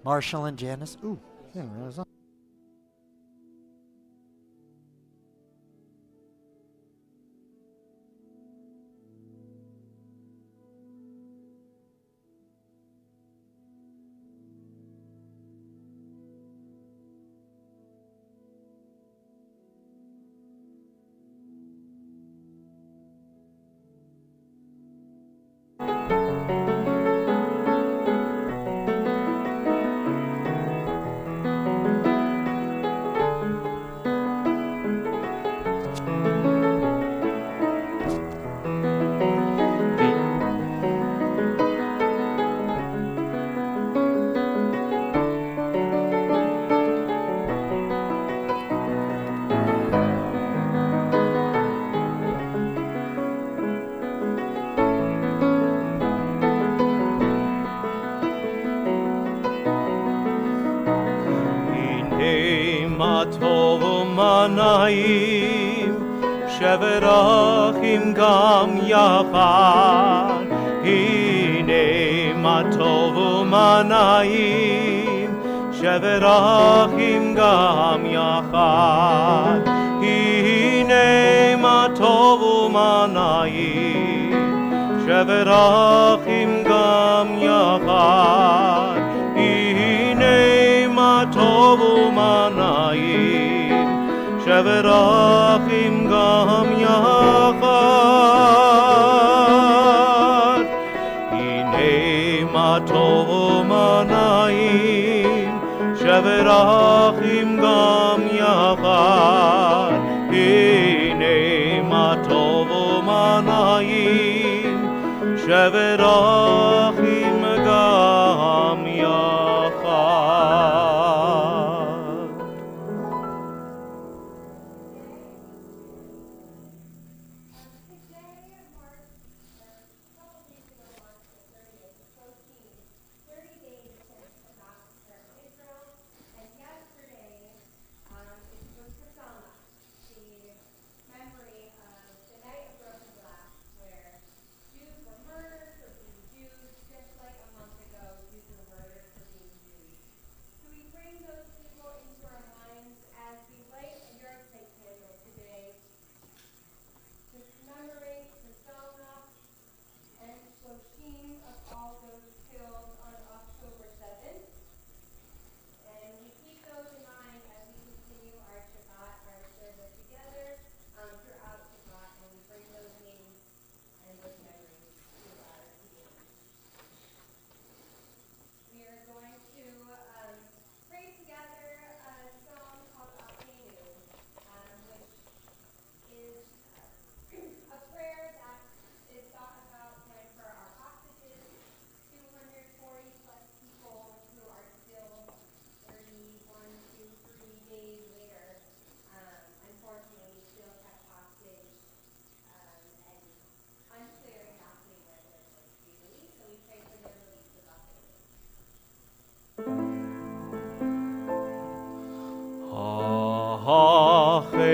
Marshall and Janice. Ooh, yeah, I was on. נעים שברכים גם יחד הנה מה טוב ומה נעים שברכים גם יחד הנה מה טוב ומה נעים שברכים גם יחד הנה מה טוב ומה נעים שברכים גם יחד הנה מה טוב ומה נעים שברכים גם יחד הנה מה טוב ומה נעים שברכים גם יחד.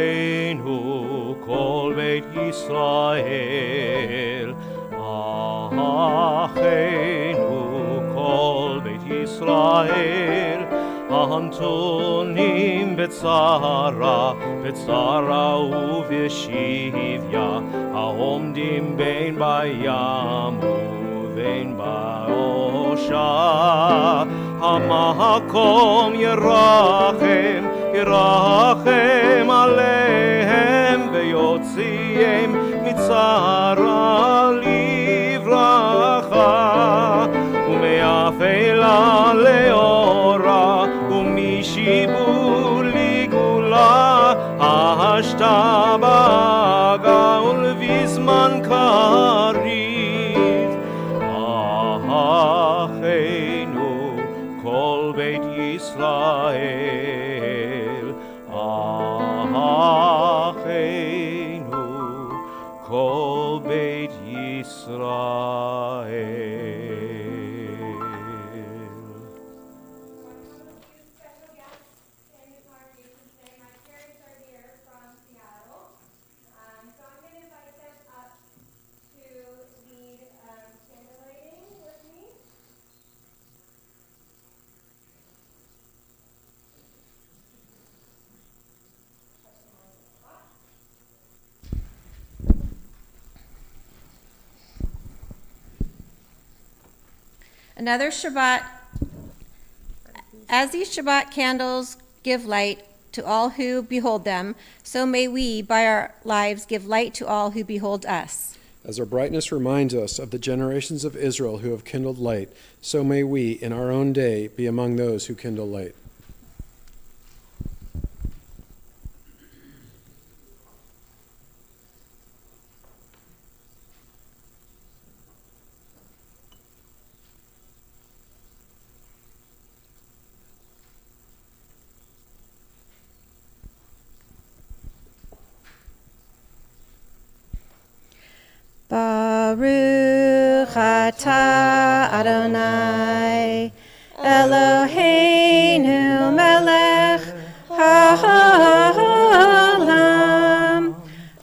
אחינו כל בית ישראל, אחינו כל בית ישראל, הנתונים בצרה, בצרה ובשביה, העומדים בין בים ובין באושה, המקום ירחם ירחם עליהם ויוציאם מצרה לברכה ומאפלה לאורה ומשיבול לגאולה השתה בגאול בזמן קריב אחינו כל בית ישראל אחינו כל בית ישראל. To Another Shabbat, as these Shabbat candles give light to all who behold them, so may we, by our lives, give light to all who behold us. As our brightness reminds us of the generations of Israel who have kindled light, so may we, in our own day, be among those who kindle light. Baruch atah Adonai Eloheinu melech haolam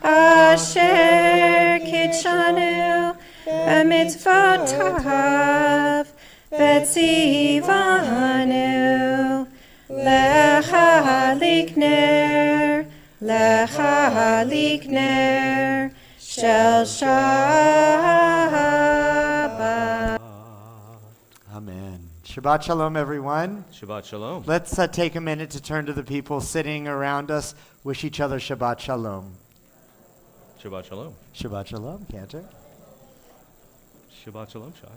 asher kitshanu b'mitzvotav v'tzivanu lechalik ner Shel Shabbat. Amen. Shabbat Shalom, everyone. Shabbat Shalom. Let's take a minute to turn to the people sitting around us. Wish each other Shabbat Shalom. Shabbat Shalom. Shabbat Shalom, Cantor. Shabbat Shalom, Shai.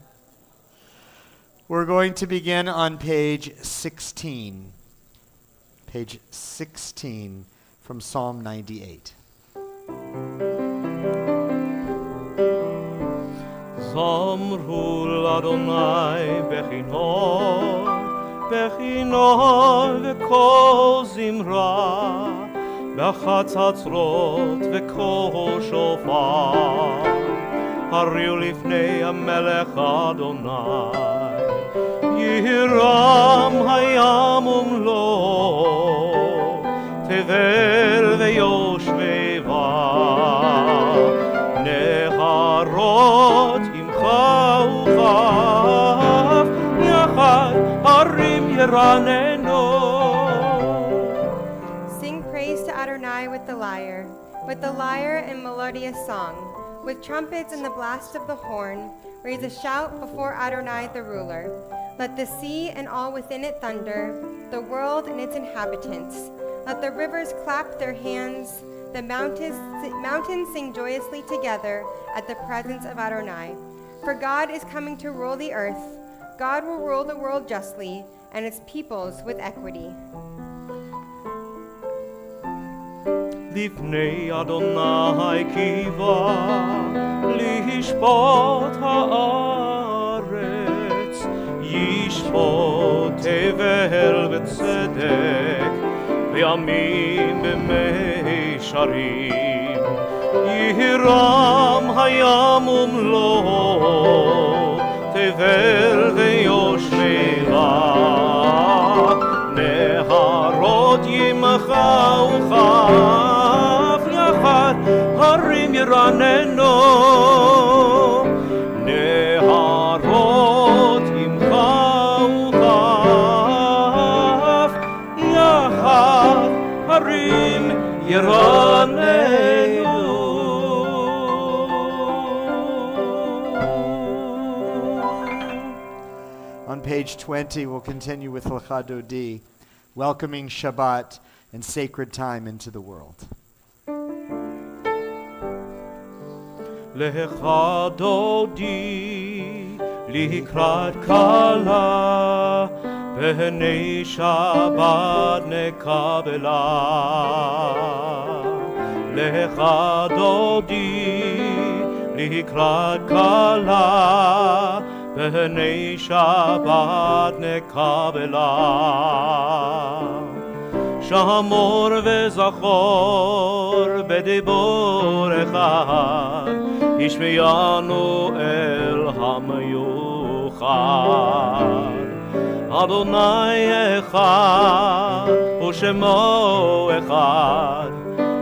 We're going to begin on page 16. Page 16 from Psalm 98. Zamru l'Adonai bechinor v'kol zimra b'chatzatzrot v'kol shofar hariu lifnei hamelech Adonai yiram hayam umlo tevel v'yoshveva neharot Sing praise to Adonai with the lyre and melodious song, with trumpets and the blast of the horn. Raise a shout before Adonai the ruler. Let the sea and all within it thunder, the world and its inhabitants. Let the rivers clap their hands, the mountains sing joyously together at the presence of Adonai. For God is coming to rule the earth. God will rule the world justly, and its peoples with equity. Lifnei Adonai kiva lishpot haaretz yishpot tevel v'tzedek v'yamim b'meisharim yiram hayam umlo tevel v'yoshmeva neharot yimchau chaf yachad harim yiranenu neharot yimchau chaf yachad harim yiranenu. On page 20, we'll continue with Lecha Dodi, welcoming Shabbat and sacred time into the world. Lecha Dodi likrat kala b'nei Shabbat nekabela. Lecha Dodi likrat kala b'nei Shabbat nekabela. Shamor v'zachor b'dibor echad yishmeyanu el hamyuchad. Adonai echad u'shemo echad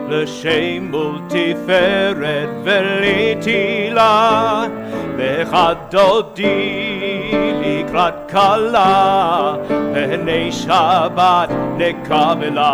l'shem ultiferet v'litila b'echad dodi likrat kala b'nei Shabbat nekabela.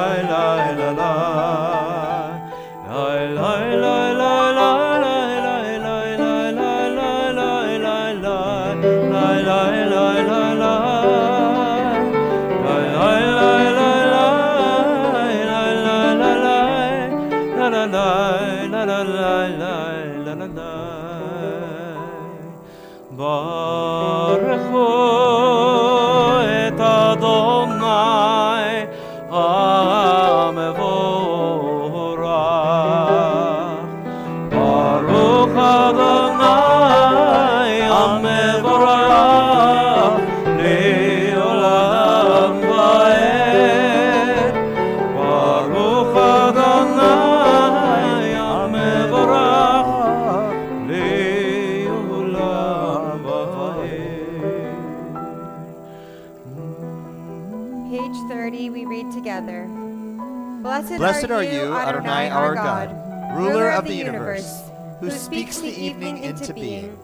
ברכו את אדוני המבורך. ברוך אדוני המבורך לעולם ועד. ברוך אדוני המבורך לעולם ועד. Page 30, we read together. Blessed are you, Adonai our God, ruler of the universe, who speaks the evening into being,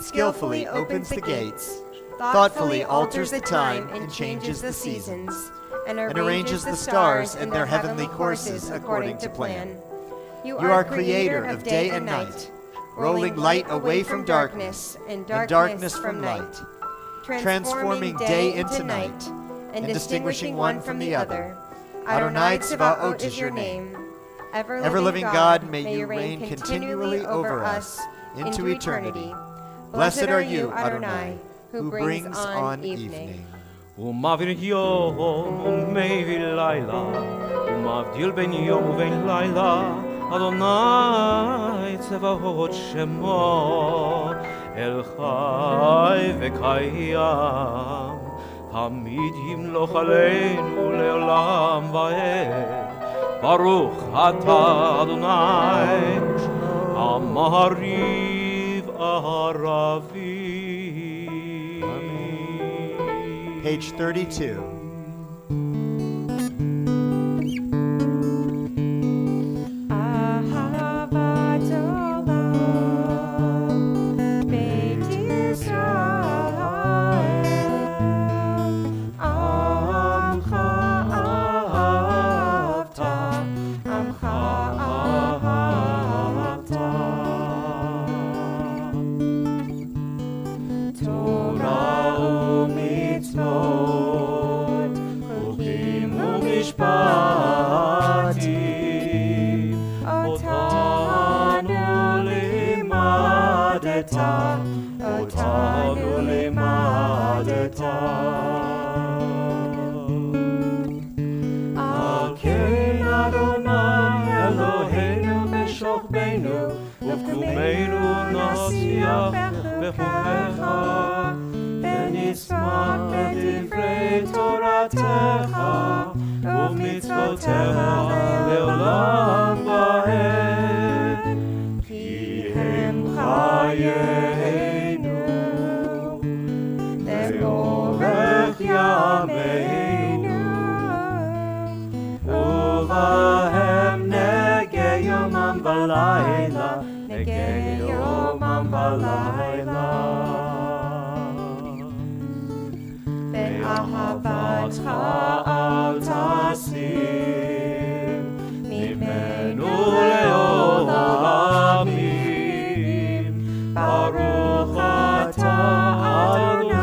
skillfully opens the gates, thoughtfully alters the time and changes the seasons, and arranges the stars in their heavenly courses according to plan. You are creator of day and night, rolling light away from darkness and darkness from light, transforming day into night and distinguishing one from the other. Adonai Tzvaot is your name. Ever-living God, may you reign continually over us into eternity. Blessed are you, Adonai, who brings on evening. ומעביר יום ומביא לילה, ומבדיל בין יום ובין לילה, אדוני צבאות שמו, אל חי וקיים, תמיד ימלוך עלינו לעולם ועד. ברוך אתה אדוני, המעריב ערבי. Page 32. אהבת עולם, בית ישראל, עמך אהבת, עמך אהבת. תורה ומצוות, חוקים ומשפטים, אותנו לימדת, אותנו לימדת. על כן אדוני אלוהינו בשוכבנו ובקומנו נשיח בחוקיך, ונשמח בדברי תורתך ובמצוותיך לעולם ועד. כי הם חיינו לאורך ימינו, ובהם נגה יומם ולילה, נגה יומם ולילה. באהבתך אל תסיר ממנו לעולמים. ברוך אתה אדוני,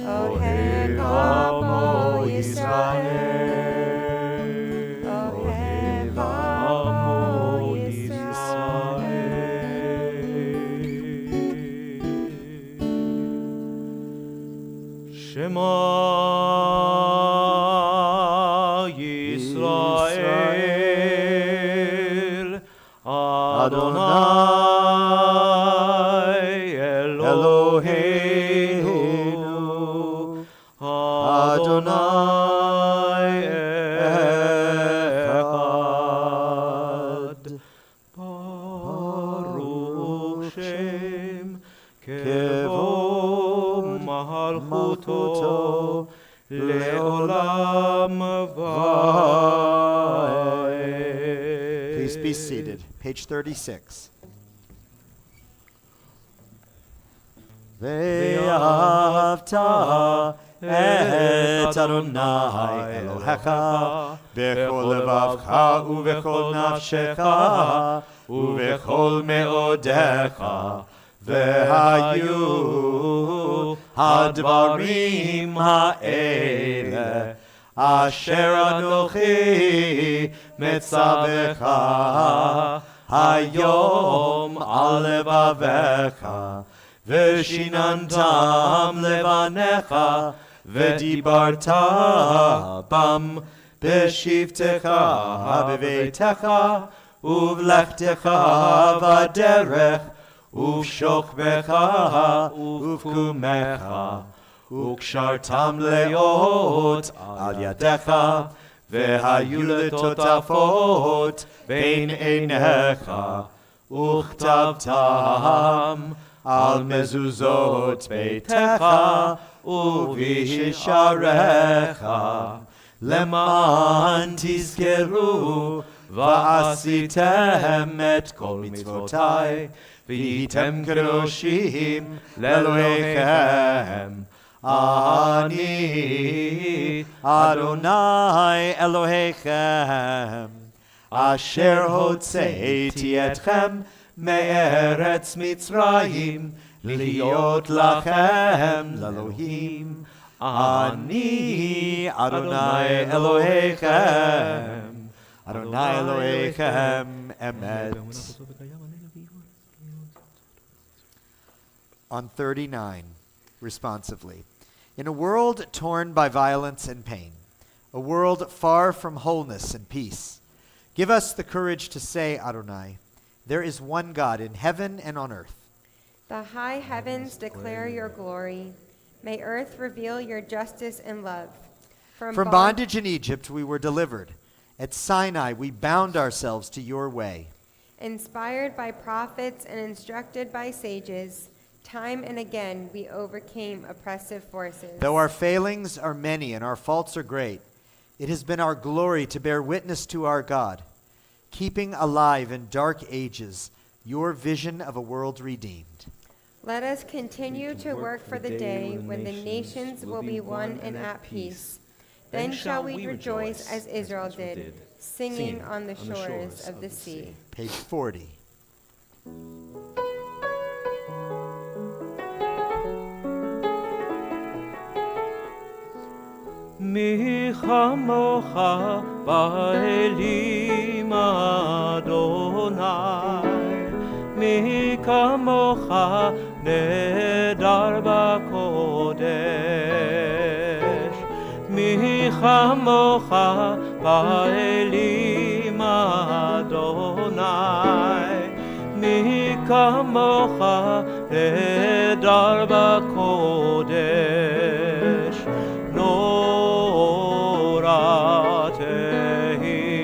אוהב עמו ישראל, אוהב עמו ישראל. שמע ישראל, אדוני אלוהינו, אדוני אחד. ברוך שם כבוד מלכותו לעולם ועד. Please be seated. Page 36. ואהבת את אדוני אלוהיך בכל לבבך ובכל נפשך ובכל מאודיך, והיו הדברים האלה אשר אנוכי מצווך היום על לבביך, ושיננתם לבניך, ודיברת בם בשבתך בביתך, ובלכתך בדרך, ובשוכבך ובקומך, וקשרתם להיות על ידיך, והיו לטוטפות בין עיניך, וכתבתם על מזוזות ביתך ובשעריך, למען תזכרו ועשיתם את כל מצוותי, והייתם קדושים לאלוהיכם. אני אדוני אלוהיכם, אשר הוצאתי אתכם מארץ מצרים, להיות לכם לאלוהים. אני אדוני אלוהיכם, אדוני אלוהיכם אמת. On 39, responsively. In a world torn by violence and pain, a world far from wholeness and peace, give us the courage to say, Adonai, there is one God in heaven and on earth. The high heavens declare your glory. May earth reveal your justice and love. From bondage in Egypt we were delivered. At Sinai we bound ourselves to your way. Inspired by prophets and instructed by sages, time and again we overcame oppressive forces. Though our failings are many and our faults are great, it has been our glory to bear witness to our God, keeping alive in dark ages your vision of a world redeemed. Let us continue to work for the day when the nations will be one and at peace. Then shall we rejoice as Israel did, singing on the shores of the sea. Page 40. מי כמוך באלים אדוני, מי כמוך נדר בקודש, מי כמוך באלים אדוני, מי כמוך נדר בקודש. נורא תהילות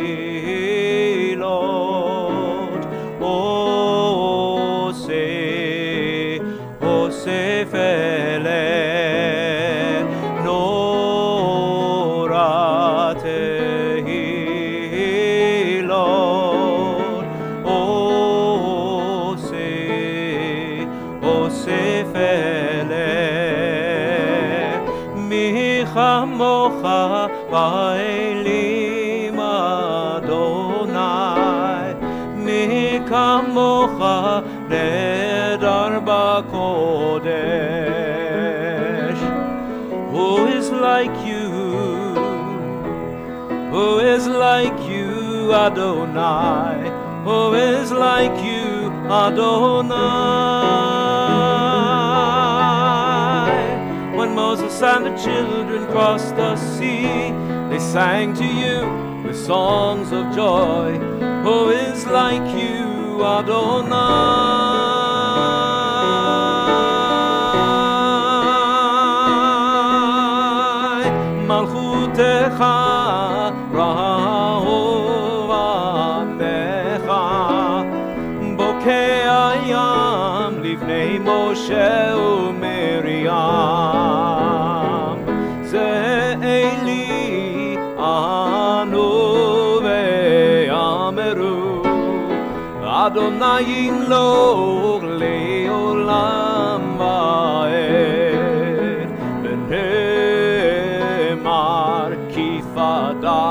אוסף אלה, נורא תהילות אוסף אלה. מי כמוך באלים אדוני, מי כמוך נדר בקודש. Who is like you? Who is like you, Adonai? Who is like you, Adonai? When Moses and the children crossed the sea, they sang to you with songs of joy. Who is like you, Adonai? Malchutecha ra'ovanecha, bokeh hayam livnei Moshe uMiriam. Ze Eli anu ve'ameru, Adonai yimloch le'olam va'ed. V'ne'emar kifada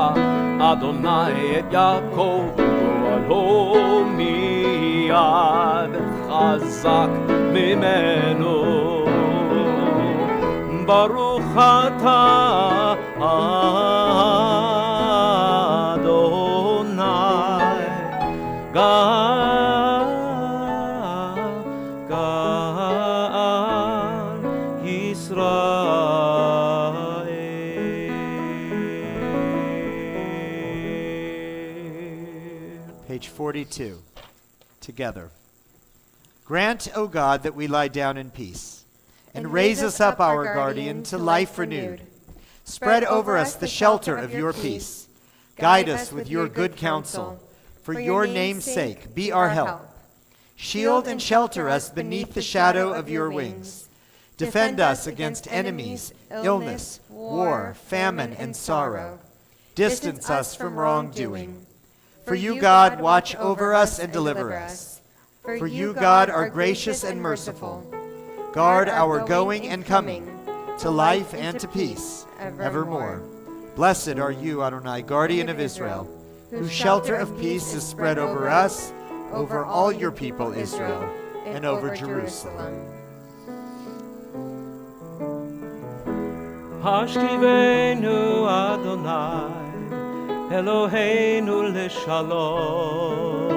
Adonai et Yaakov go'alo miyad chazak mimenu. Baruch atah Adonai Gan Yisrael. Page 42. Together. Grant, O God, that we lie down in peace, and raise us up, our guardian, to life renewed. Spread over us the shelter of your peace. Guide us with your good counsel. For your name's sake, be our help. Shield and shelter us beneath the shadow of your wings. Defend us against enemies, illness, war, famine, and sorrow. Distance us from wrongdoing. For you, God, watch over us and deliver us. For you, God, are gracious and merciful. Guard our going and coming, to life and to peace, evermore. Blessed are you, Adonai, guardian of Israel, whose shelter of peace is spread over us, over all your people, Israel, and over Jerusalem. Hashkivenu Adonai, Eloheinu leshalom,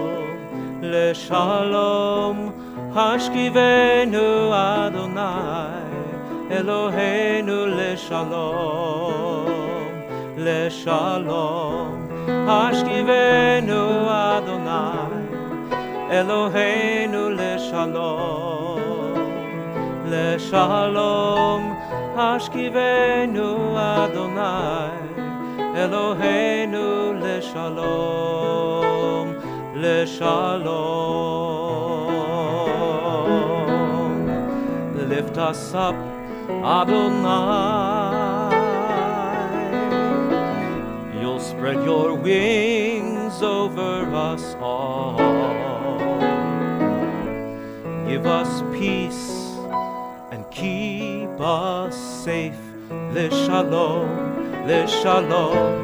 leshalom. Hashkivenu Adonai, Eloheinu leshalom, leshalom. Hashkivenu Adonai, Eloheinu leshalom, leshalom. Hashkivenu Adonai, Eloheinu leshalom, leshalom. Lift us up, Adonai. You'll spread your wings over us all. Give us peace and keep us safe. Leshalom, leshalom,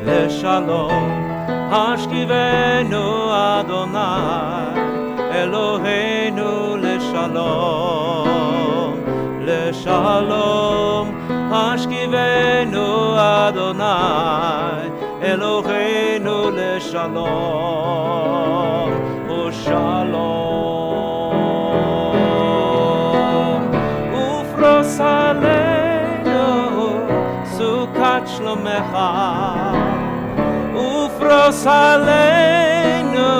leshalom. Hashkivenu Adonai, Eloheinu leshalom, leshalom. Hashkivenu Adonai, Eloheinu leshalom, ushalom. Ufros aleinu sukat shlomecha, ufros aleinu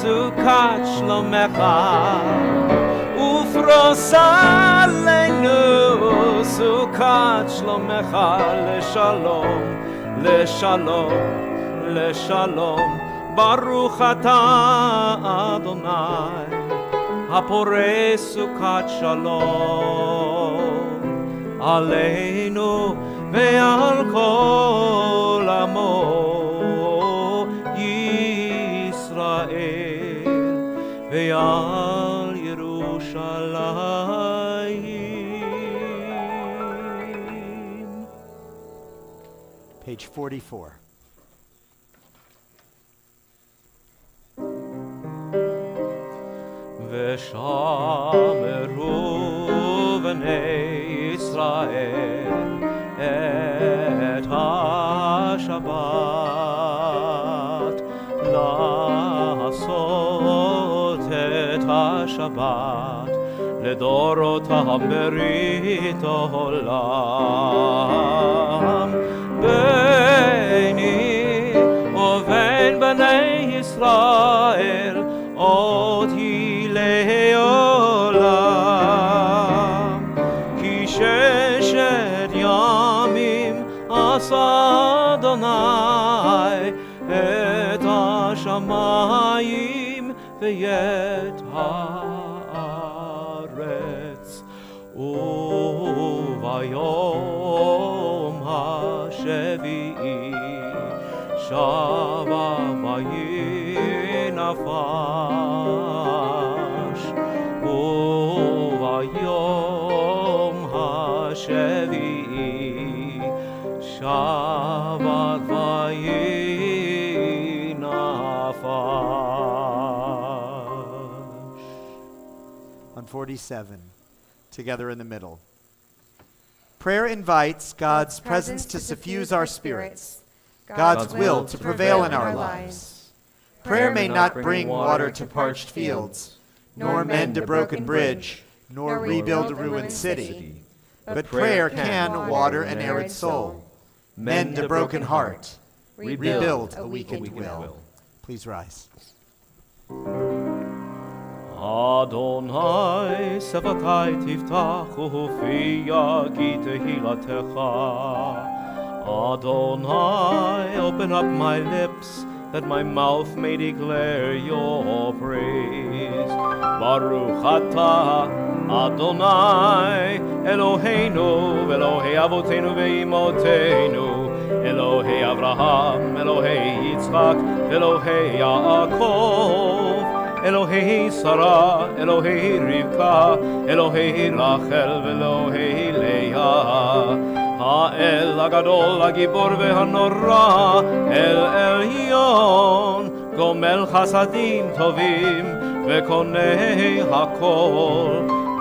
sukat shlomecha, ufros aleinu sukat shlomecha, leshalom, leshalom, leshalom. Baruch atah Adonai, hapore sukat shalom, aleinu ve'al kol amo Yisrael, ve'al Yerushalayim. Page 44. ושמרו בני ישראל את השבת, לעשות את השבת לדורותם ברית עולם. ביני ובין בני ישראל עוד היא לעולם, כי ששת ימים עשה אדוני את השמיים ואת הארץ, וביום השביעי שבה וינפש, וביום השביעי שבה וינפש. On 47, together in the middle. Prayer invites God's presence to suffuse our spirits, God's will to prevail in our lives. Prayer may not bring water to parched fields, nor mend a broken bridge, nor rebuild a ruined city. But prayer can water an arid soul, mend a broken heart, rebuild a weakened will. Please rise. Adonai, sefatai tiftachu fi yagi tehilatecha. Adonai, open up my lips, that my mouth may declare your praise. Baruch atah Adonai, Eloheinu, Elohei avotenu ve'imotenu, Elohei Avraham, Elohei Yitzchak, Elohei Yaakov, Elohei Sarah, Elohei Rivka, Elohei Rachel, Elohei Leah. Ha'el הגדול, הגיבור והנורא, אל עליון, גומל חסדים טובים, וקונה הכל,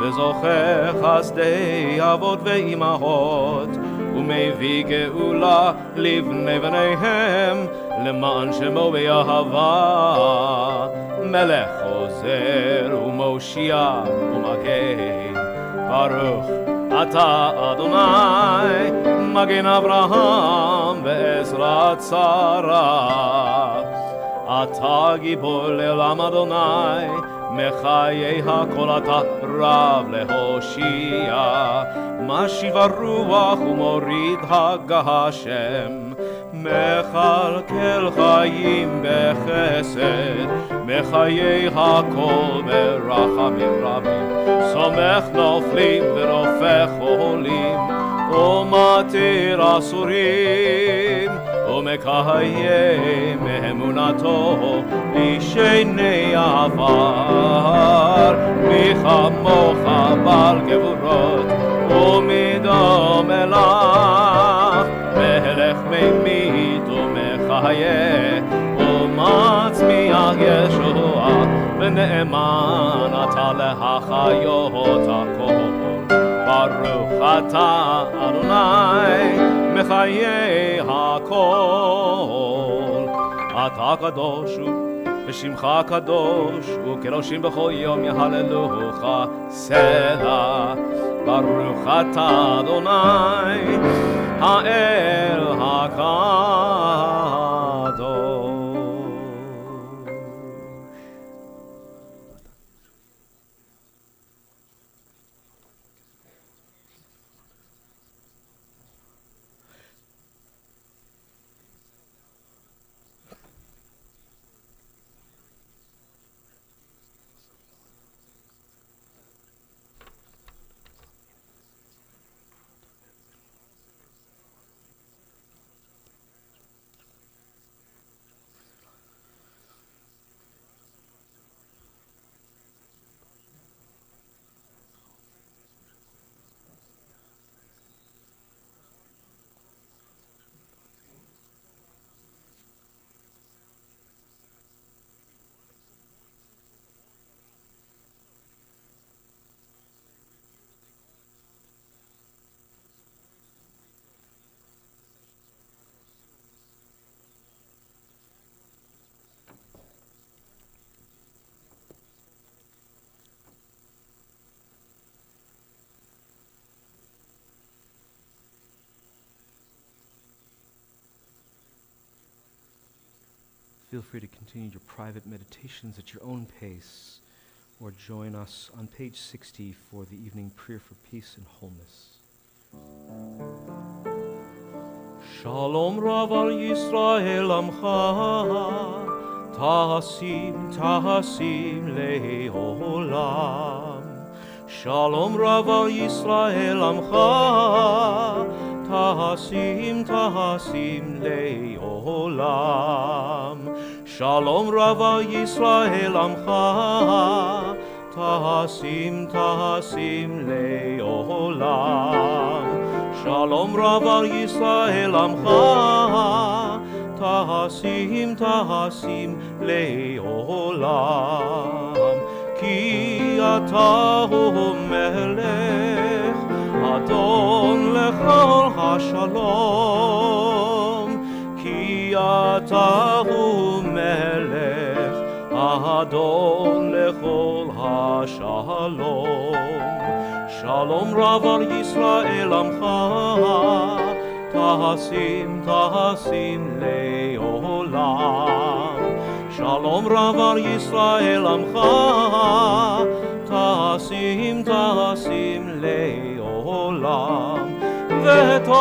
וזוכה חסדי אבות ואימהות, ומביא גאולה לבני בניהם, למען שמו באהבה, מלך עוזר ומושיע ומגן, ברוך אתה אדוני, מגן אברהם בעזרת שרה. אתה גיבור לעולם אדוני, מחיי הכל אתה רב להושיע. משיב הרוח ומוריד הגשם, מכלכל חיים בחסד, מחיי הכל ברחמים רבים. סומך נופלים ורופא חולים, ומתיר אסורים, ומקיים אמונתו לשני עפר. מי כמוך בעל גבורות ומדום מלך, מלך ממית ומחיה, ומצמיח ישוע, ונאמן אתה להחיות הכל. ברוך אתה אדוני, מחיי הכל. אתה קדוש הוא, ושמך קדוש, וכדושים בכל יום יהללוך סלע. ברוך אתה אדוני, האל הקדוש. Feel free to continue your private meditations at your own pace, or join us on page 60 for the evening prayer for peace and wholeness. Shalom Rav al Yisrael Amcha, Tahasim Le'olam. Shalom Rav al Yisrael Amcha, Tahasim Le'olam. Shalom Rav al Yisrael Amcha, Tahasim Le'olam. Shalom Rav al Yisrael Amcha, Tahasim Le'olam. Ki ata hu melech אדון לכל השלום, כי אתה הוא מלך, אדון לכל השלום. שלום רב על ישראל עמך, תשים תשים לעולם. שלום רב על ישראל עמך, תשים תשים לעולם. וטוב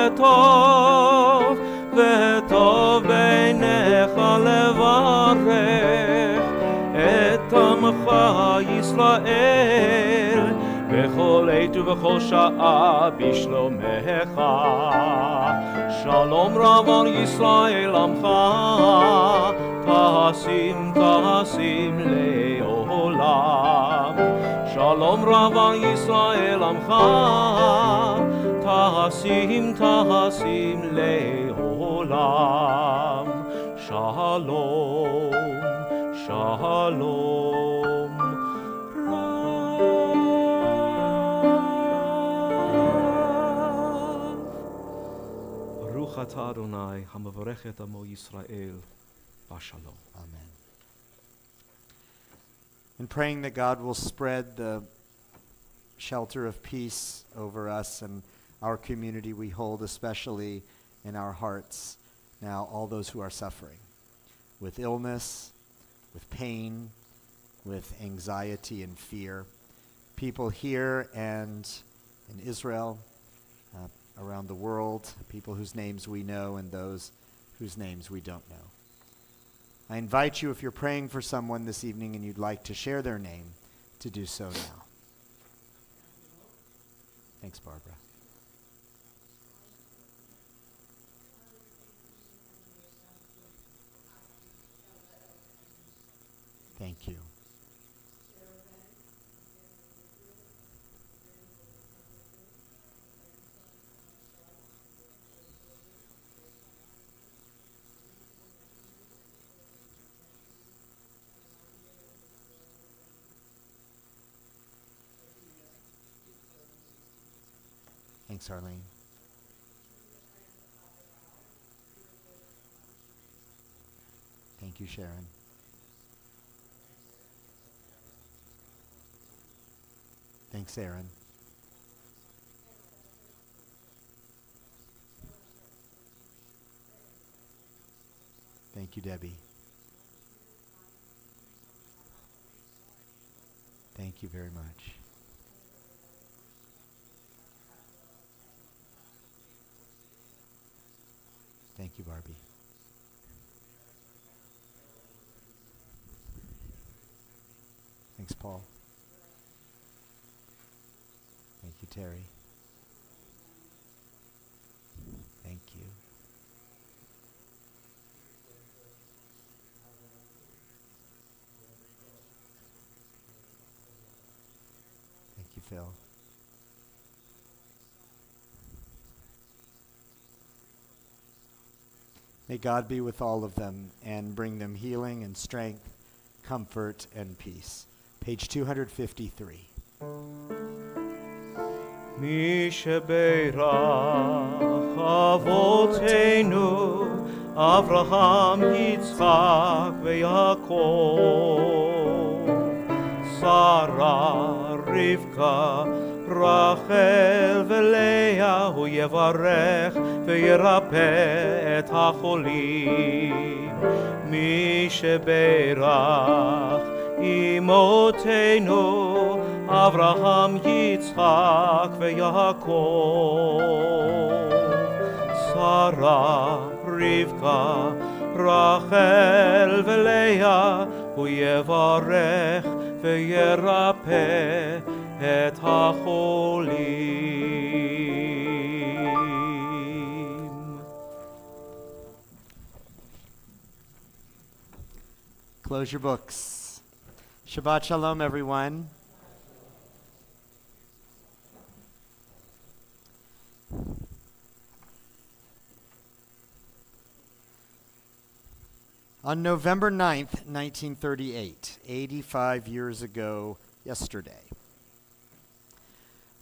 וטוב וטוב בעיניך לברך את עמך ישראל בכל עת ובכל שעה בשלומך. שלום רב על ישראל עמך, תשים תשים לעולם. שלום רב על ישראל עמך, תשים תשים לעולם. שלום שלום רב. ברוך אתה אדוני המברך את עמו ישראל בשלום. Amen. And praying that God will spread the shelter of peace over us and our community, we hold especially in our hearts now all those who are suffering with illness, with pain, with anxiety and fear. People here and in Israel, around the world, people whose names we know and those whose names we don't know. I invite you, if you're praying for someone this evening and you'd like to share their name, to do so now. Thanks, Barbara. Thank you. Thanks, Arlene. Thank you, Sharon. Thanks, Aaron. Thank you, Debbie. Thank you very much. Thank you, Barbie. Thanks, Paul. Thank you, Terry. Thank you. Thank you, Phil. May God be with all of them and bring them healing and strength, comfort and peace. Page 253. מי שברך אבותינו אברהם יצחק ויעקב, שרה רבקה רחל ולאה הוא יברך וירפא את החולים. מי שברך אמותינו אברהם יצחק ויעקב, שרה רבקה רחל ולאה הוא יברך וירפא את החולים. Close your books. Shabbat Shalom, everyone. On November 9th, 1938, 85 years ago yesterday,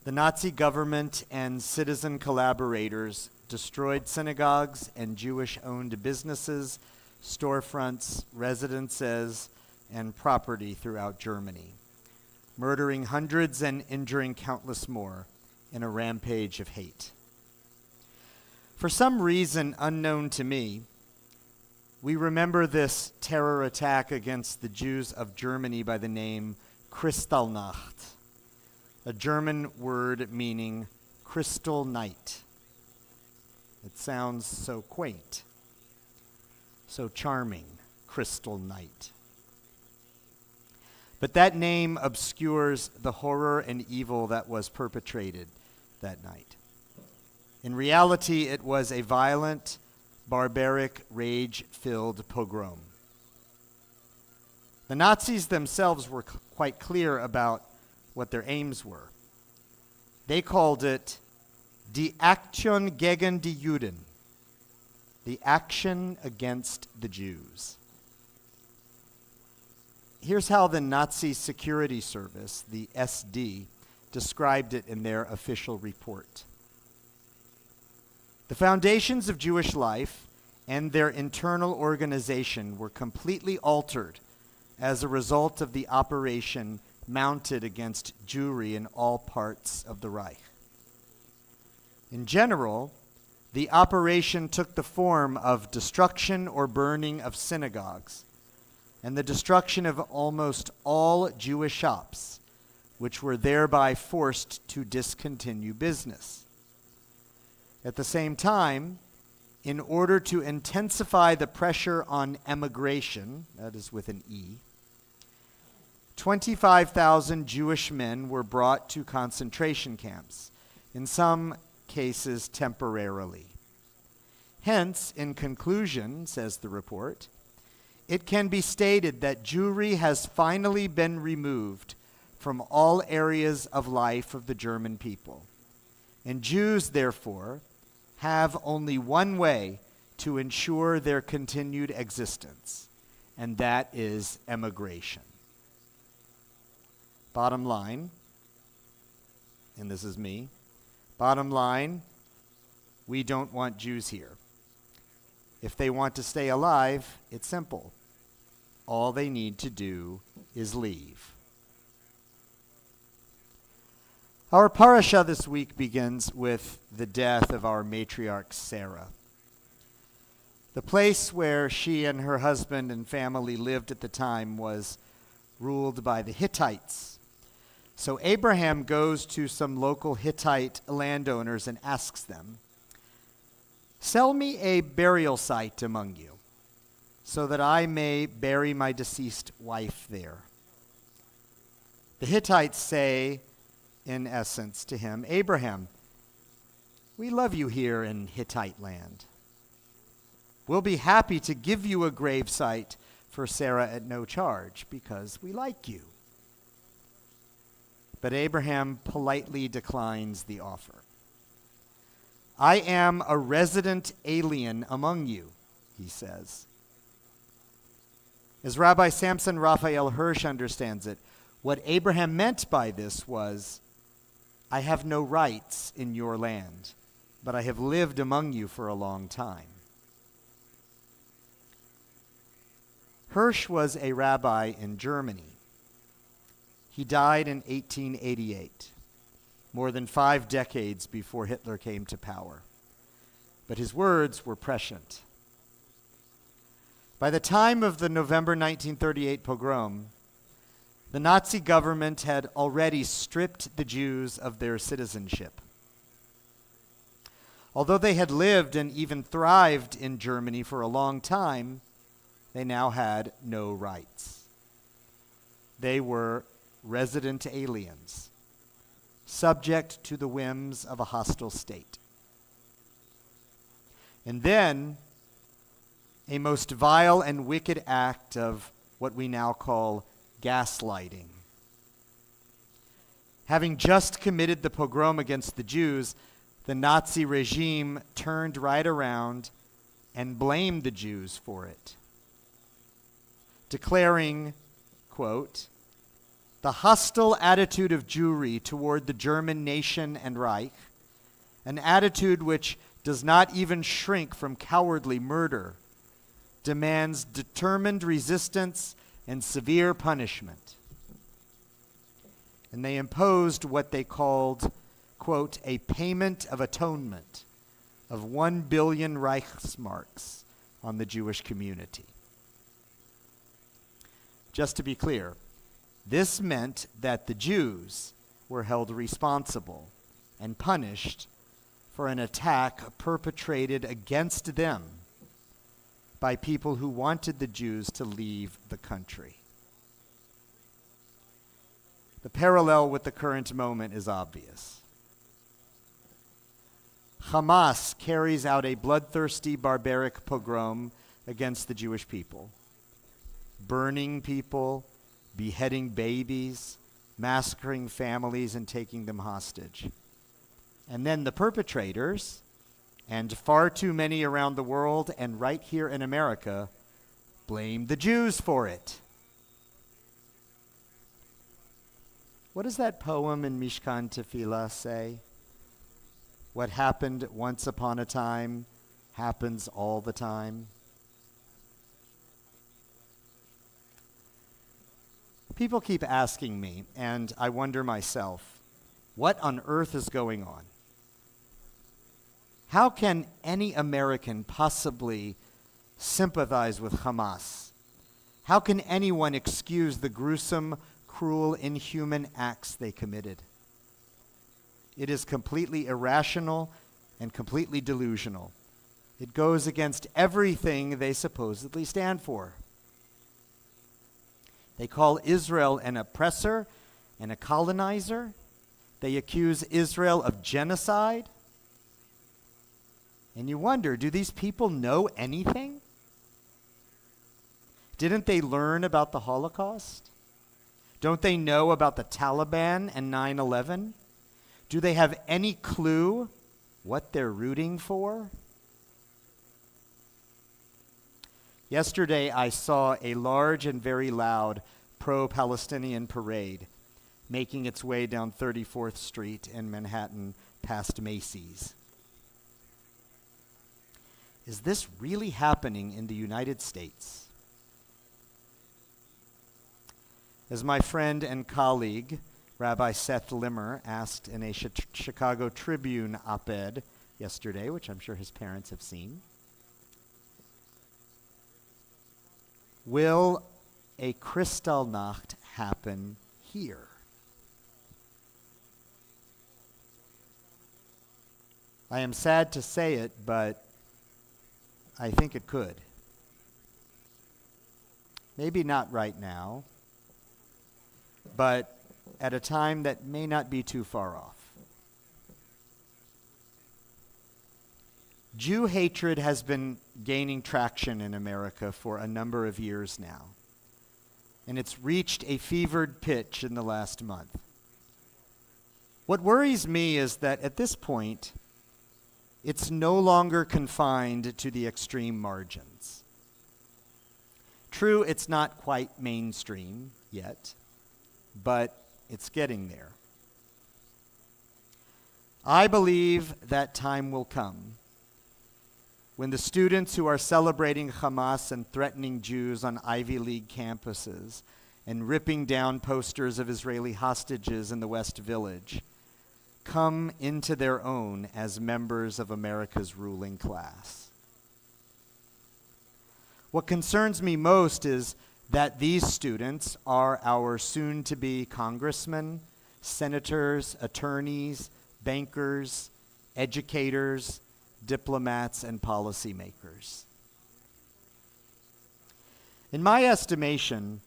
The Nazi government and citizen collaborators destroyed synagogues and Jewish-owned businesses, storefronts, residences, and property throughout Germany, murdering hundreds and injuring countless more in a rampage of hate. For some reason unknown to me, we remember this terror attack against the Jews of Germany by the name Kristallnacht, a German word meaning crystal night. It sounds so quaint, so charming, crystal night. But that name obscures the horror and evil that was perpetrated that night. In reality, it was a violent, barbaric, rage-filled pogrom. The Nazis themselves were quite clear about what their aims were. They called it Die Aktion gegen die Juden, the action against the Jews. Here's how the Nazi Security Service, the SD, described it in their official report. The foundations of Jewish life and their internal organization were completely altered as a result of the operation mounted against Jewry in all parts of the Reich. In general, the operation took the form of destruction or burning of synagogues and the destruction of almost all Jewish shops, which were thereby forced to discontinue business. At the same time, in order to intensify the pressure on emigration, that is with an E, 25,000 Jewish men were brought to concentration camps, in some cases temporarily. Hence, in conclusion, says the report, it can be stated that Jewry has finally been removed from all areas of life of the German people. And Jews, therefore, have only one way to ensure their continued existence, and that is emigration. Bottom line, and this is me, bottom line, we don't want Jews here. If they want to stay alive, it's simple. All they need to do is leave. Our parasha this week begins with the death of our matriarch Sarah. The place where she and her husband and family lived at the time was ruled by the Hittites. So Abraham goes to some local Hittite landowners and asks them, "Sell me a burial site among you, so that I may bury my deceased wife there." The Hittites say, in essence, to him, "Abraham, we love you here in Hittite land. We'll be happy to give you a grave site for Sarah at no charge because we like you." But Abraham politely declines the offer. "I am a resident alien among you," he says. As Rabbi Samson Raphael Hirsch understands it, what Abraham meant by this was, "I have no rights in your land, but I have lived among you for a long time." Hirsch was a rabbi in Germany. He died in 1888, more than 5 decades before Hitler came to power. But his words were prescient. By the time of the November 1938 pogrom, the Nazi government had already stripped the Jews of their citizenship. Although they had lived and even thrived in Germany for a long time, they now had no rights. They were resident aliens, subject to the whims of a hostile state. And then, a most vile and wicked act of what we now call gaslighting. Having just committed the pogrom against the Jews, the Nazi regime turned right around and blamed the Jews for it, declaring, quote, the hostile attitude of Jewry toward the German nation and Reich, an attitude which does not even shrink from cowardly murder, demands determined resistance and severe punishment. And they imposed what they called, quote, a payment of atonement of 1 billion Reichsmarks on the Jewish community. Just to be clear, this meant that the Jews were held responsible and punished for an attack perpetrated against them by people who wanted the Jews to leave the country. The parallel with the current moment is obvious. Hamas carries out a bloodthirsty, barbaric pogrom against the Jewish people, burning people, beheading babies, massacring families, and taking them hostage. And then the perpetrators, and far too many around the world and right here in America, blame the Jews for it. What does that poem in Mishkan Tefillah say? What happened once upon a time happens all the time. People keep asking me, and I wonder myself, what on earth is going on? How can any American possibly sympathize with Hamas? How can anyone excuse the gruesome, cruel, inhuman acts they committed? It is completely irrational and completely delusional. It goes against everything they supposedly stand for. They call Israel an oppressor and a colonizer. They accuse Israel of genocide. And you wonder, do these people know anything? Didn't they learn about the Holocaust? Don't they know about the Taliban and 9/11? Do they have any clue what they're rooting for? Yesterday, I saw a large and very loud pro-Palestinian parade making its way down 34th Street in Manhattan past Macy's. Is this really happening in the United States? As my friend and colleague, Rabbi Seth Limmer, asked in a Chicago Tribune op-ed yesterday, which I'm sure his parents have seen, will a Kristallnacht happen here? I am sad to say it, but I think it could. Maybe not right now, but at a time that may not be too far off. Jew hatred has been gaining traction in America for a number of years now, and it's reached a fevered pitch in the last month. What worries me is that at this point, it's no longer confined to the extreme margins. True, it's not quite mainstream yet, but it's getting there. I believe that time will come when the students who are celebrating Hamas and threatening Jews on Ivy League campuses and ripping down posters of Israeli hostages in the West Village come into their own as members of America's ruling class. What concerns me most is that these students are our soon-to-be congressmen, senators, attorneys, bankers, educators, diplomats, and policymakers. In my estimation,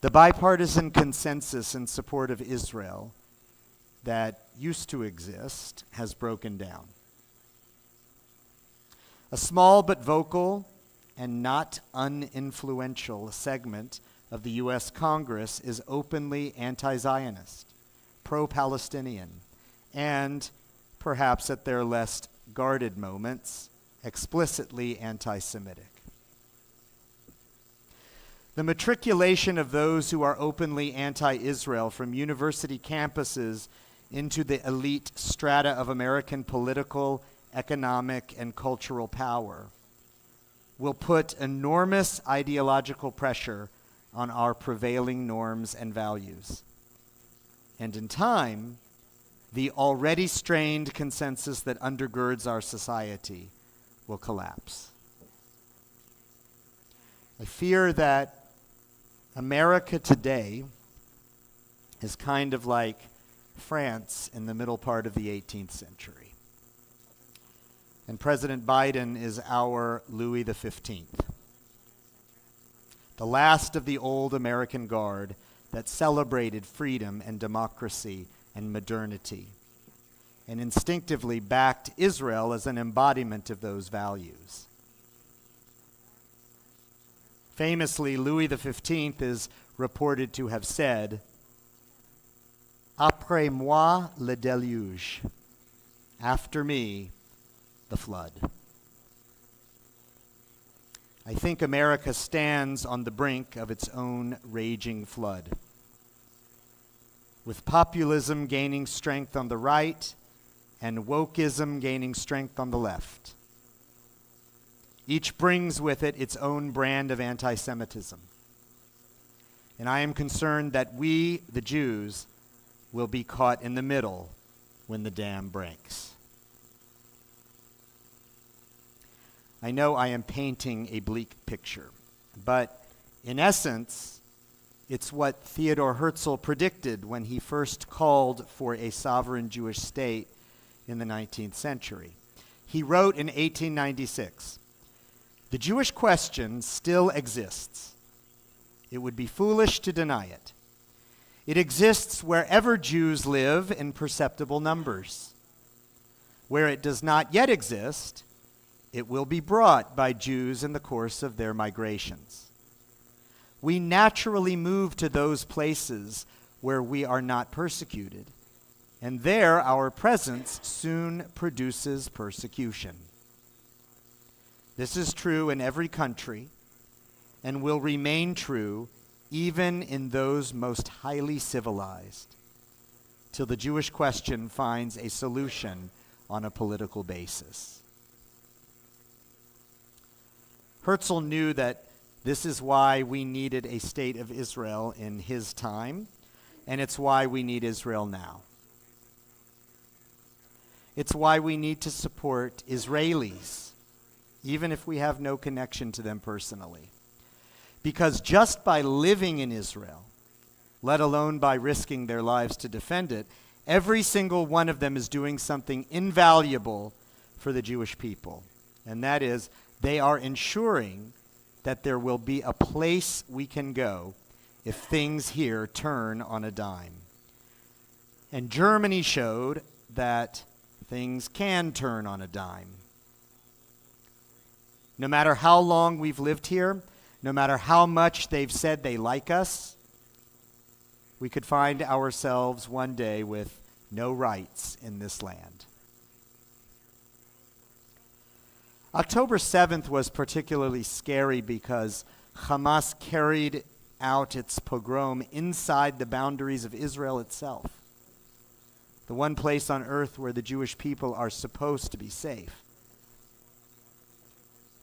the bipartisan consensus in support of Israel that used to exist has broken down. A small but vocal and not uninfluential segment of the U.S. Congress is openly anti-Zionist, pro-Palestinian, and, perhaps at their less guarded moments, explicitly anti-Semitic. The matriculation of those who are openly anti-Israel from university campuses into the elite strata of American political, economic, and cultural power will put enormous ideological pressure on our prevailing norms and values. And in time, the already strained consensus that undergirds our society will collapse. I fear that America today is kind of like France in the middle part of the 18th century. And President Biden is our Louis XV, the last of the old American guard that celebrated freedom and democracy and modernity, and instinctively backed Israel as an embodiment of those values. Famously, Louis XV is reported to have said, "Après moi le déluge," after me, the flood. I think America stands on the brink of its own raging flood, with populism gaining strength on the right and wokeism gaining strength on the left. Each brings with it its own brand of anti-Semitism. And I am concerned that we, the Jews, will be caught in the middle when the dam breaks. I know I am painting a bleak picture, but in essence, it's what Theodor Herzl predicted when he first called for a sovereign Jewish state in the 19th century. He wrote in 1896, "The Jewish question still exists. It would be foolish to deny it. It exists wherever Jews live in perceptible numbers. Where it does not yet exist, it will be brought by Jews in the course of their migrations. We naturally move to those places where we are not persecuted, and there our presence soon produces persecution. This is true in every country and will remain true even in those most highly civilized, till the Jewish question finds a solution on a political basis." Herzl knew that this is why we needed a state of Israel in his time, and it's why we need Israel now. It's why we need to support Israelis, even if we have no connection to them personally. Because just by living in Israel, let alone by risking their lives to defend it, every single one of them is doing something invaluable for the Jewish people. And that is, they are ensuring that there will be a place we can go if things here turn on a dime. And Germany showed that things can turn on a dime. No matter how long we've lived here, no matter how much they've said they like us, we could find ourselves one day with no rights in this land. October 7th was particularly scary because Hamas carried out its pogrom inside the boundaries of Israel itself, the one place on earth where the Jewish people are supposed to be safe.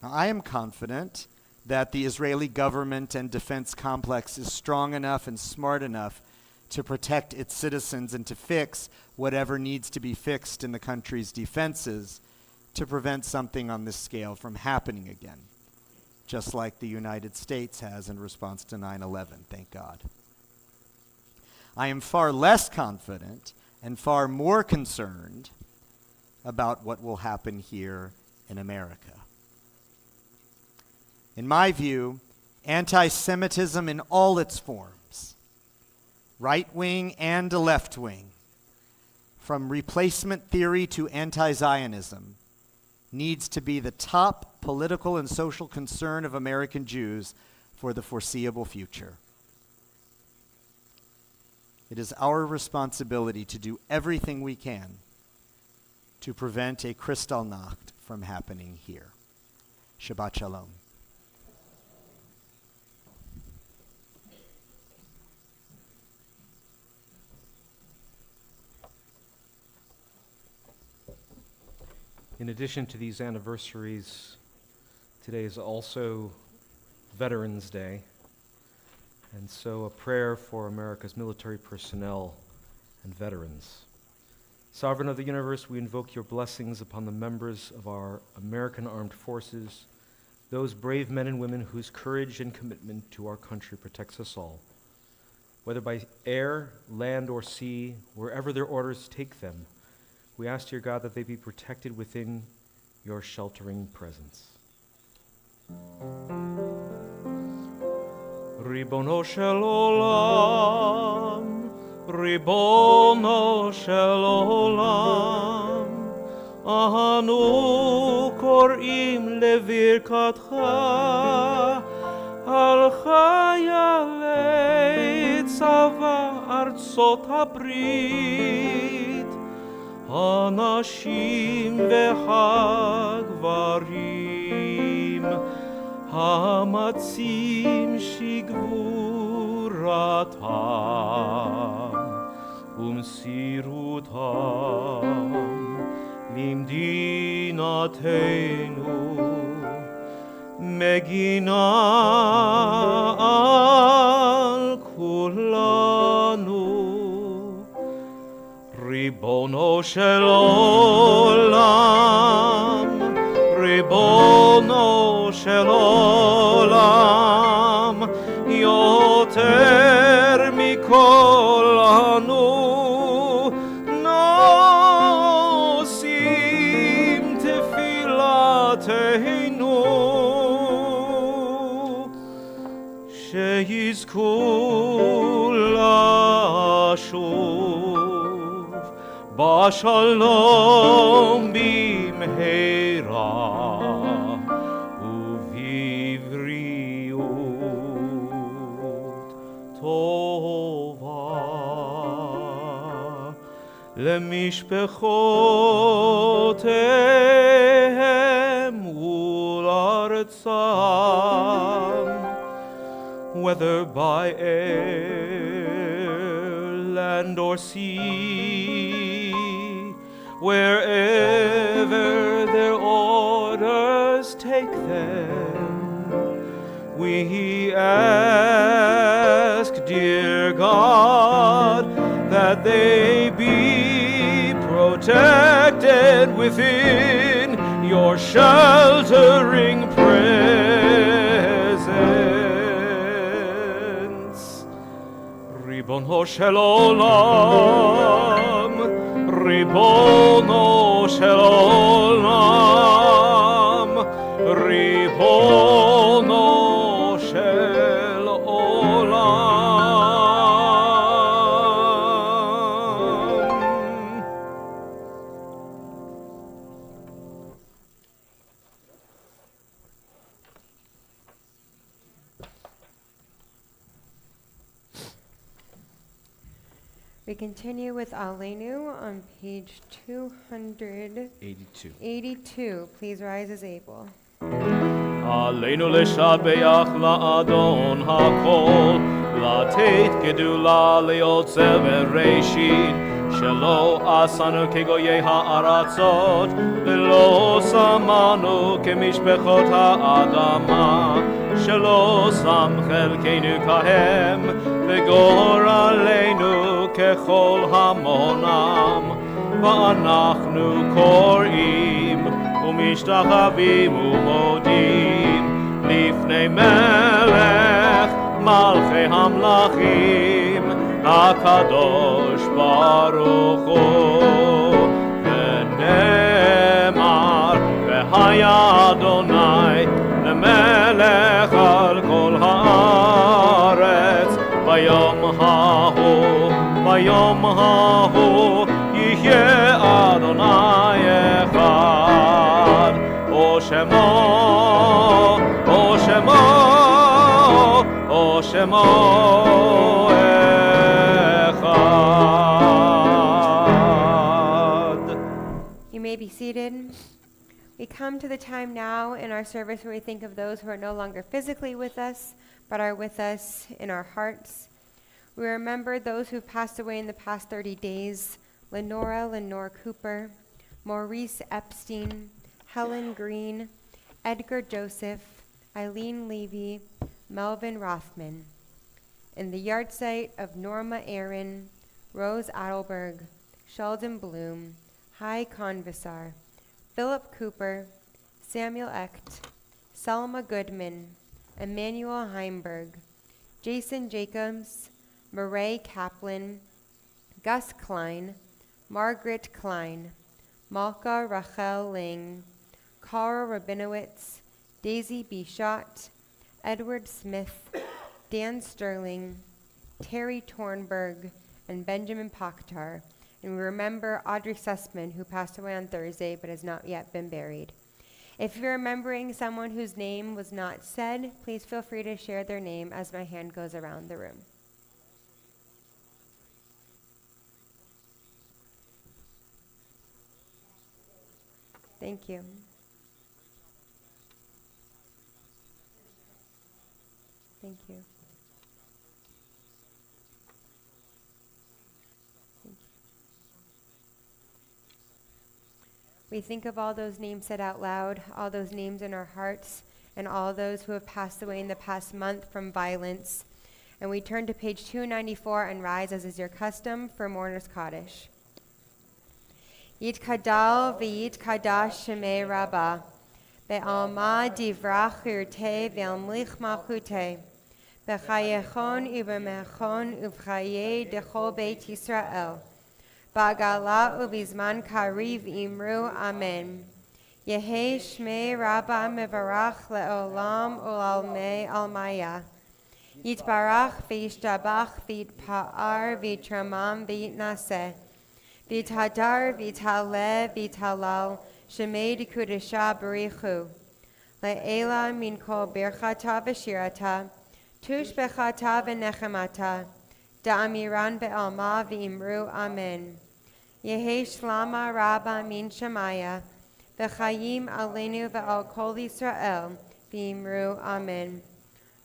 Now, I am confident that the Israeli government and defense complex is strong enough and smart enough to protect its citizens and to fix whatever needs to be fixed in the country's defenses to prevent something on this scale from happening again, just like the United States has in response to 9/11, thank God. I am far less confident and far more concerned about what will happen here in America. In my view, anti-Semitism in all its forms, right-wing and left-wing, from replacement theory to anti-Zionism, needs to be the top political and social concern of American Jews for the foreseeable future. It is our responsibility to do everything we can to prevent a Kristallnacht from happening here. Shabbat Shalom. In addition to these anniversaries, today is also Veterans Day, and so a prayer for America's military personnel and veterans. Sovereign of the universe, we invoke your blessings upon the members of our American armed forces, those brave men and women whose courage and commitment to our country protects us all. Whether by air, land, or sea, wherever their orders take them, we ask, dear God, that they be protected within your sheltering presence. Ribono shel olam, Ribono shel olam, Anu korim levirkatcha, al chayalei tzava artzot habrit, Hanashim v'hagvarim, Hamatzim shigvuratam, Umsirutam, Limdinatenu, Megina al kulanu, Ribono shel olam, Ribono shel olam, Yoter mikol anu, nosim tefilateinu, sheyizku lashuv bashalom bimheira uvivriut tova lemishpechotehem ulartzam, whether by air, land, or sea, wherever their orders take them, we ask, dear God, that they be protected within your sheltering presence. Ribono shel olam, Ribono shel olam, Ribono shel olam. We continue with Aleinu on page 282. Please rise as able. עלינו לשבח לאדון הכל, לתת גדולה ליוצר בראשית, שלא עשנו כגויי הארצות, ולא שמנו כמשפחות האדמה, שלא שם חלקנו כהם, וגורלנו ככל המונם, ואנחנו קוראים ומשתחווים ומודים לפני מלך מלכי המלכים הקדוש ברוך הוא, ונאמר והיה אדוני למלך על כל הארץ ביום ההוא יהיה אדוני אחד, או שמו אחד. You may be seated. We come to the time now in our service where we think of those who are no longer physically with us, but are with us in our hearts. We remember those who passed away in the past 30 days, Lenore Cooper, Maurice Epstein, Helen Green, Edgar Joseph, Eileen Levy, Melvin Rothman. In the yahrzeit of Norma Aaron, Rose Adelberg, Sheldon Bloom, Hai Convisar, Philip Cooper, Samuel Echt, Selma Goodman, Emmanuel Heimberg, Jason Jacobs, Murray Kaplan, Gus Klein, Margaret Klein, Malka Rachel Ling, Carl Rabinowitz, Daisy Bichot, Edward Smith, Dan Sterling, Terry Tornberg, and Benjamin Pakhtar. And we remember Audrey Sussman, who passed away on Thursday but has not yet been buried. If you're remembering someone whose name was not said, please feel free to share their name as my hand goes around the room. Thank you. Thank you. We think of all those names said out loud, all those names in our hearts, and all those who have passed away in the past month from violence. And we turn to page 294 and rise, as is your custom, for Mourner's Kaddish. Yitkadal v'yitkadash shemei Rabbah, be'alma divrach irte ve'almlich malchute, b'chayechon u'b'mechon u'b'chaye dechol beit Yisrael. Bagala ubizman kariv imru amen. Yehe shmei Rabba mevarach leolam ulalmei almaya. Yitbarach v'yishtabach v'yitpa'ar v'yitramam v'yitnaseh. V'yithadar v'yithaleh v'yithalal shemei dekudesha barichu. Le'ela min kol birchata v'shirata. Tush bechata v'nechemata. Da'amiran be'alma v'imru amen. Yehe shlama rabba min shemaya, v'chayim aleinu ve'al kol Yisrael, v'imru amen.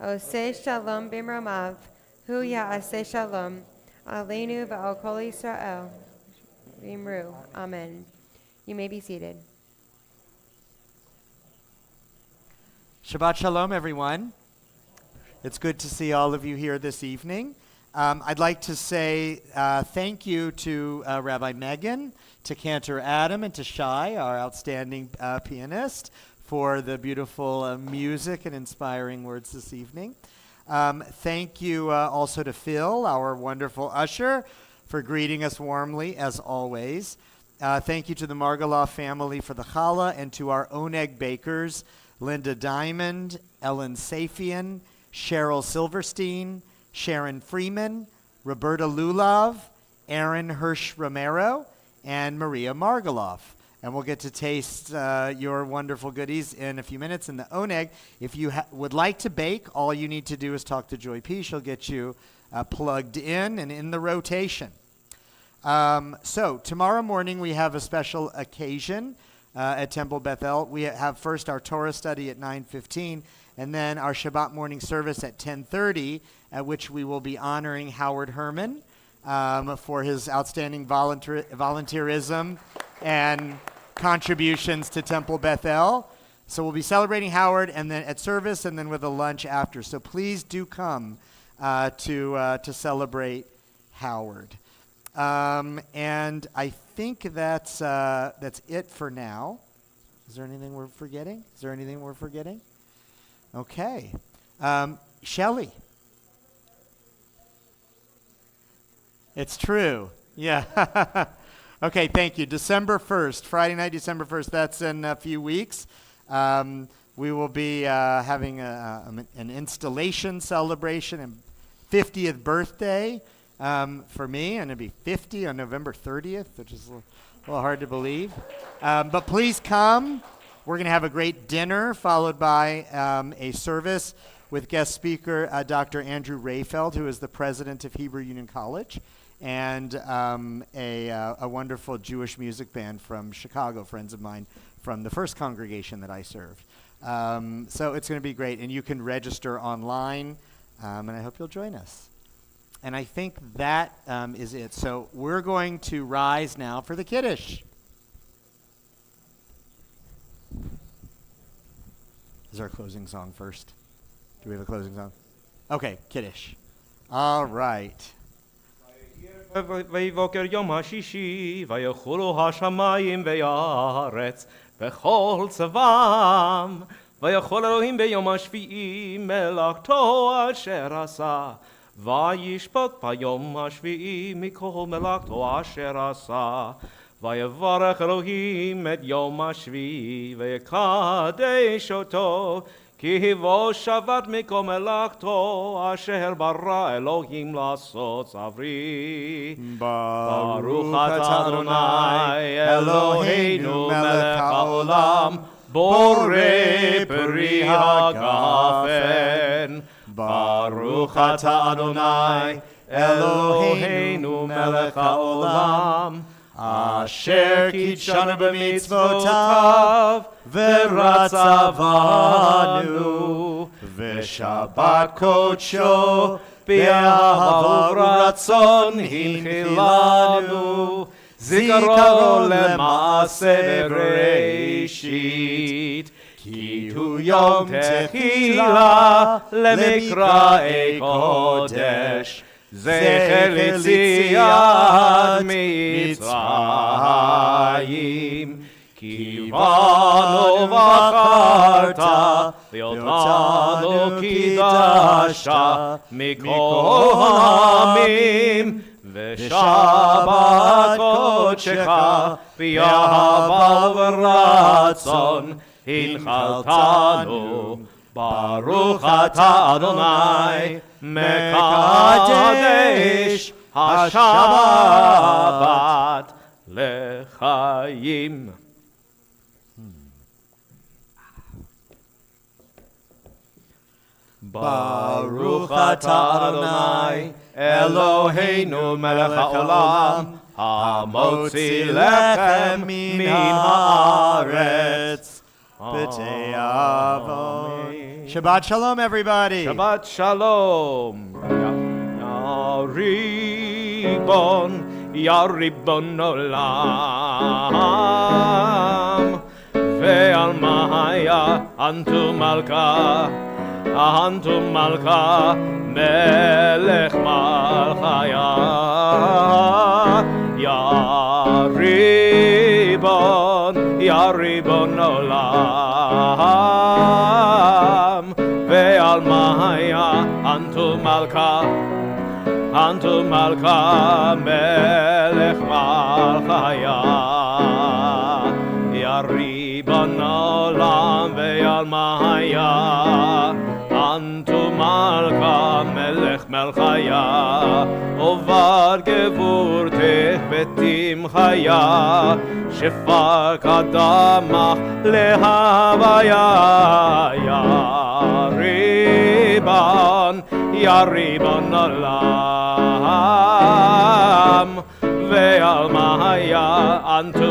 Oseh shalom b'mromav, hu ya'aseh shalom, aleinu ve'al kol Yisrael, v'imru amen. You may be seated. Shabbat Shalom, everyone. It's good to see all of you here this evening. I'd like to say thank you to Rabbi Megan, to Cantor Adam, and to Shai, our outstanding pianist, for the beautiful music and inspiring words this evening. Thank you also to Phil, our wonderful usher, for greeting us warmly, as always. Thank you to the Margaloff family for the challah, and to our Oneg bakers, Linda Diamond, Ellen Safian, Cheryl Silverstein, Sharon Freeman, Roberta Lulav, Aaron Hirsch Romero, and Maria Margaloff. And we'll get to taste your wonderful goodies in a few minutes in the Oneg. If you would like to bake, all you need to do is talk to Joy P. She'll get you plugged in and in the rotation. So tomorrow morning we have a special occasion at Temple Beth-El. We have first our Torah study at 9:15, and then our Shabbat morning service at 10:30, at which we will be honoring Howard Herman for his outstanding volunteerism and contributions to Temple Beth-El. So we'll be celebrating Howard, and then at service, and then with a lunch after. So please do come to celebrate Howard. And I think that's it for now. Is there anything we're forgetting? Okay. Shelley. It's true. Yeah. Okay, thank you. December 1st, Friday night, December 1st. That's in a few weeks. We will be having an installation celebration and 50th birthday for me, and it'll be 50 on November 30th, which is a little hard to believe. But please come. We're going to have a great dinner followed by a service with guest speaker Dr. Andrew Rayfeld, who is the president of Hebrew Union College, and a wonderful Jewish music band from Chicago, friends of mine from the first congregation that I served. So it's going to be great, and you can register online, and I hope you'll join us. And I think that is it. So we're going to rise now for the Kiddush. is our closing song first? Do we have a closing song? Okay, Kiddush. All right. ויבוקר יום השישי, ויחולו השמיים והארץ, וכל צבאם. ויכול אלוהים ביום השביעי מלאכתו אשר עשה, וישפוט ביום השביעי מכל מלאכתו אשר עשה. ויברך אלוהים את יום השביעי, ויקדש אותו, כי בו שבת מכל מלאכתו אשר ברא אלוהים לעשות צברי. ברוך אתה אדוני אלוהינו מלך העולם, בורא פרי הגפן. ברוך אתה אדוני אלוהינו מלך העולם, אשר קידשנו במצוותיו ורצה בנו, ושבת קודשו באהבה ורצון הנחילנו, זיכרונו למעשה בראשית, כי הוא יום תחילה למקראי קודש, זכר ליציאת מצרים. כי בנו בחרת ואותנו קידשת מכל העמים, ושבת קודשך באהבה וברצון הנחלתנו. ברוך אתה אדוני מקדש השבת לחיים. ברוך אתה אדוני אלוהינו מלך העולם, המוציא לחם מן הארץ B'te'avo. Shabbat shalom, everybody. Shabbat shalom. Ya Ribbon olam, ve'al maya antu malka, melech malchaya. Ya Ribbon olam, ve'al maya antu malka, melech malchaya. Ya Ribbon olam ve'al maya antu malka, melech malchaya. Ovad gevurtech v'timchaya, shefar kadamach lehavaya. Ya Ribbon olam, ve'al maya antu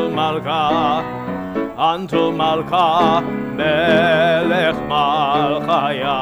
malka, melech malchaya.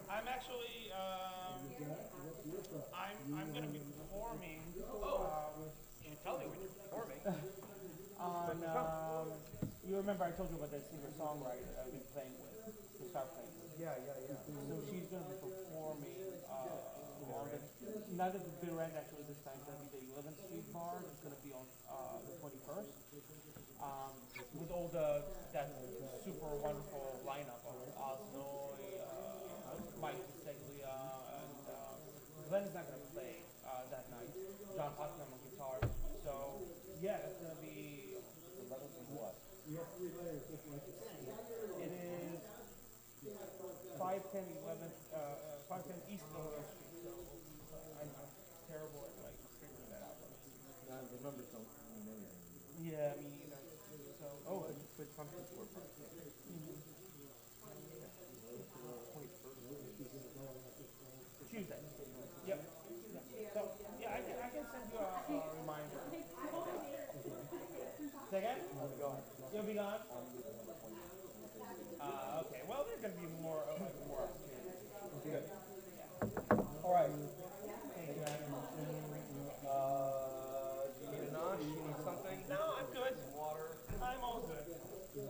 I'm actually, I'm going to be performing. You should tell me when you're performing. You remember I told you about that singer-songwriter I've been playing with, to start playing with. Yeah. So she's going to be performing on the, not at the bitter end actually this time, it's going to be the 11th Street Bar. It's going to be on the 21st. With all that super wonderful lineup of Osnoy, Mike Seglia, and Glenn is not going to play that night. John Putnam on guitar. So yeah, it's going to be. It is 510 510 East Illinois Street. So I'm terrible at like figuring that out. The numbers don't mean anything. Yeah, me neither. So, It's like pumpkin store park. Tuesday. Yep. Yeah. So, yeah, I can send you a reminder. Say again? You'll be gone? Okay. Well, there's going to be more opportunities. Good. Yeah. All right. Thank you, Adam. Do you need a nosh? You need something? No, I'm good. Some water? I'm all good. Yeah.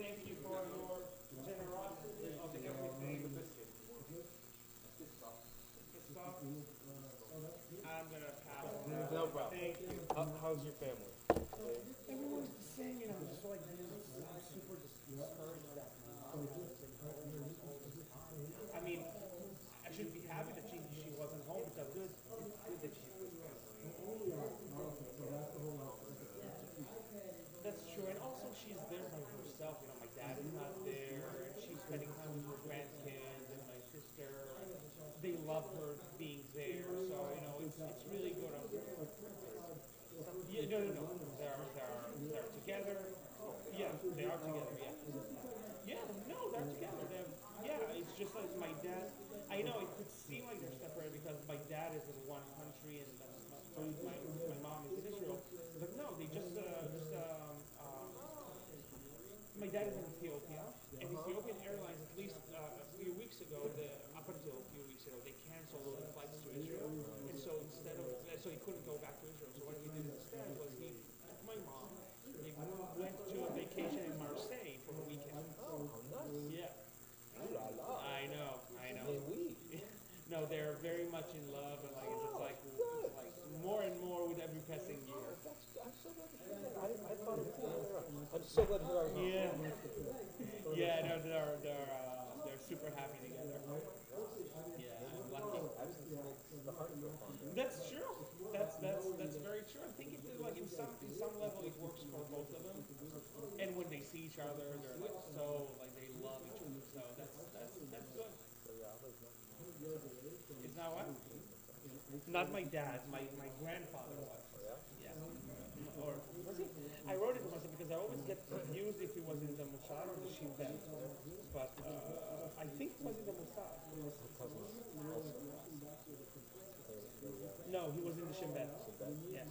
Thank you for your generosity. I'll take everything. The biscuit. Good stuff. I'm gonna pass on that. No problem. Thank you. How's your family? Everyone's the same, just like I'm super discouraged that I mean, I should be happy that she wasn't home because it's good that she was. That's true, and also she's there by herself. My dad is not there, and she's spending time with her grandkids and my sister. They love her being there, so it's really good. Yeah, no. They're together. Yeah, they are together. Yeah, no, they're together. It's just like my dad. I know it could seem like they're separated because my dad is in one country and my mom is in Israel. But no, they my dad is in Ethiopia, and Ethiopian Airlines, at least a few weeks ago, up until a few weeks ago, they canceled all the flights to Israel, and so so he couldn't go back to Israel. So what he did instead was he took my mom. They went to a vacation in Marseille for a weekend. Oh, nice. Yeah. I know. No, they're very much in love, and it's just like more and more with every passing year. I'm so glad to hear that. I thought it was I'm so glad to hear our Yeah, no, they're super happy together. Yeah, I'm lucky. That's true. That's very true. I think in some level it works for both of them. And when they see each other, they're they love each other. So that's good. It's not what? Not my dad. My grandfather was. Yeah. Or was he? I wrote it to myself because I always get confused if he was in the Mossad or the Shin Bet. But I think he was in the Mossad. No, he was in the Shin Bet. Yes.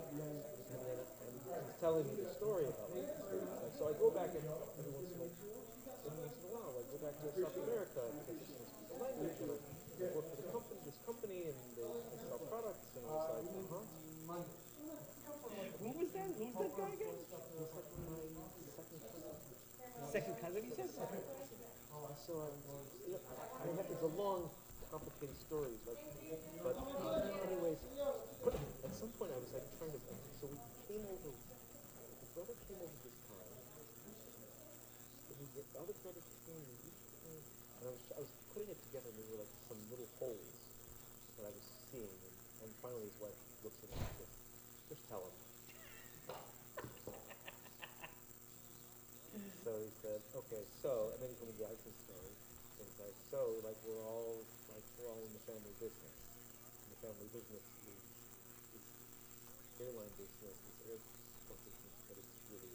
And he's telling me the story about like, so I go back and every once in a while, I go back to South America because I can speak the language and I work for this company and they sell products and I was like, Who was that? Who's that guy again? He's like my second cousin. Second cousin, he says? So I have these long, complicated stories, but anyways, at some point I was like trying to. So we came over. The brother came over this time. And the other brother came, and each came, and I was putting it together, and there were like some little holes that I was seeing, and finally his wife looks at him and says, "Just tell him." So he said, okay, so, and then he told me the Iceland story. And he's like, so, like, we're all in the family business. And the family business is airline business, it's airport business, but it's really